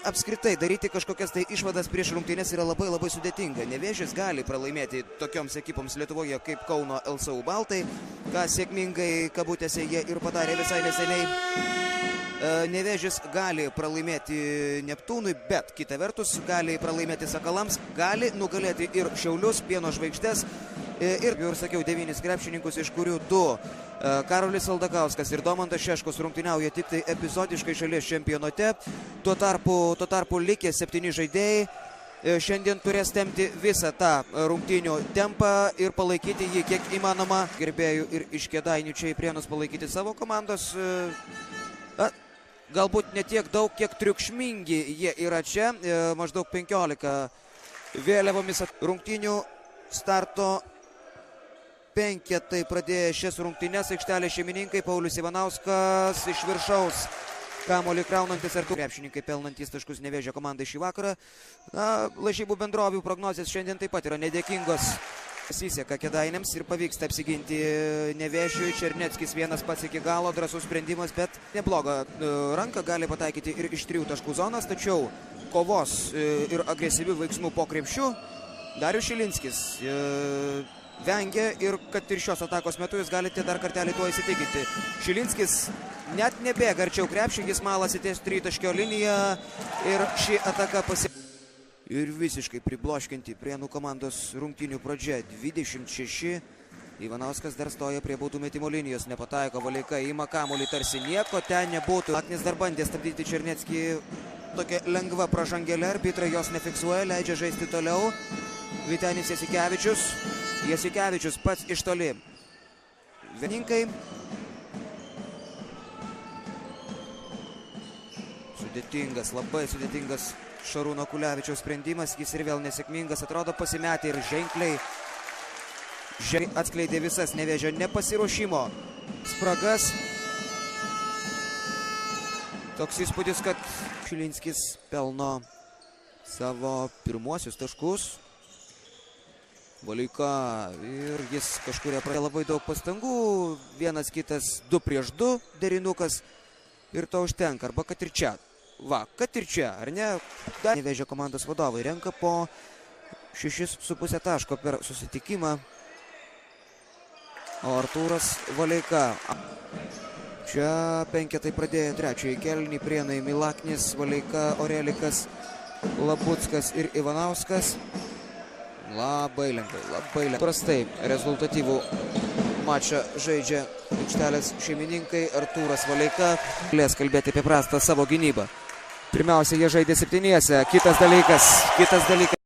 apskritai daryti kažkokias tai išvadas prieš rungtynes yra labai sudėtinga. Nevėžis gali pralaimėti tokioms ekipoms Lietuvoje kaip Kauno LSU Baltai, ką sėkmingai kabutėse jie ir padarė visai neseniai. Nevėžis gali pralaimėti Neptūnui, bet kita vertus gali pralaimėti Sakalams, gali nugalėti ir Šiaulius, Pieno žvaigždės ir sakiau 9 krepšininkus, iš kurių 2 Karolis Aldakauskas ir Domantas Šeškus rungtyniauja tik tai epizodiškai šalies čempionate. Tuo tarpu likę 7 žaidėjai šiandien turės tempti visą tą rungtynių tempą ir palaikyti jį kiek įmanoma. Gerbėjų ir iš Kėdainių čia į Prienus palaikyti savo komandos. Galbūt ne tiek daug, kiek triukšmingi jie yra čia. Maždaug 15 vėliavomis rungtynių starto penketai pradėjo šias rungtynes. Aikštelės šeimininkai Paulius Ivanauskas iš viršaus. Kamuolį kraunantis ar krepšininkai pelnantys taškus Nevėžio komandai šį vakarą. Lažybų bendrovių prognozės šiandien taip pat yra nedėkingos. Pasiseka Kėdainiams ir pavyksta apsiginti Nevėžiui. Černeckis vienas pats iki galo, drąsus sprendimas, bet neblogą ranką gali pataikyti ir iš 3 taškų zonas, tačiau kovos ir agresyvių veiksmų po krepšiu Darius Šilinskis vengia ir kad ir šios atakos metu jūs galite dar kartelį tuo įsitikinti. Šilinskis net nebėga arčiau krepšį, jis malasi ties 3 taškio liniją ir ši ataka ir visiškai pribloškinti Prienų komandos rungtynių pradžia. 26. Ivanauskas dar stoja prie baudų metimo linijos. Nepataiko, Valeika ima kamuolį, tarsi nieko ten nebūtų. Aknis dar bandė stabdyti Černeckį tokia lengva pražangėlė. Arbitrai jos nefiksuoja, leidžia žaisti toliau. Vytenis Jasikevičius. Jasikevičius pats iš toli. Vieninkai. Sudėtingas, labai sudėtingas Šarūno Kulevičiaus sprendimas, jis ir vėl nesėkmingas, atrodo pasimetė ir ženkliai atskleidė visas Nevėžio nepasiruošimo spragas. Toks įspūdis, kad Šilinskis pelno savo pirmuosius taškus. Valeika ir jis kažkuria pradėjo labai daug pastangų, vienas kitas 2 prieš 2 derinukas ir to užtenka, arba kad ir čia. Kad ir čia, ar ne? Nevėžio komandos vadovai renka po 6,5 taško per susitikimą. O Artūras Valeika. Čia penketai pradėjo trečiąjį kėlinį. Prienai Milaknis, Valeika, Orelikas, Labuckas ir Ivanauskas. Labai lengvai. Prastai rezultatyvų mačą žaidžia aikštelės šeimininkai. Artūras Valeika galės kalbėti apie prastą savo gynybą. Pirmiausia, jie žaidė 7. Kitas dalykas.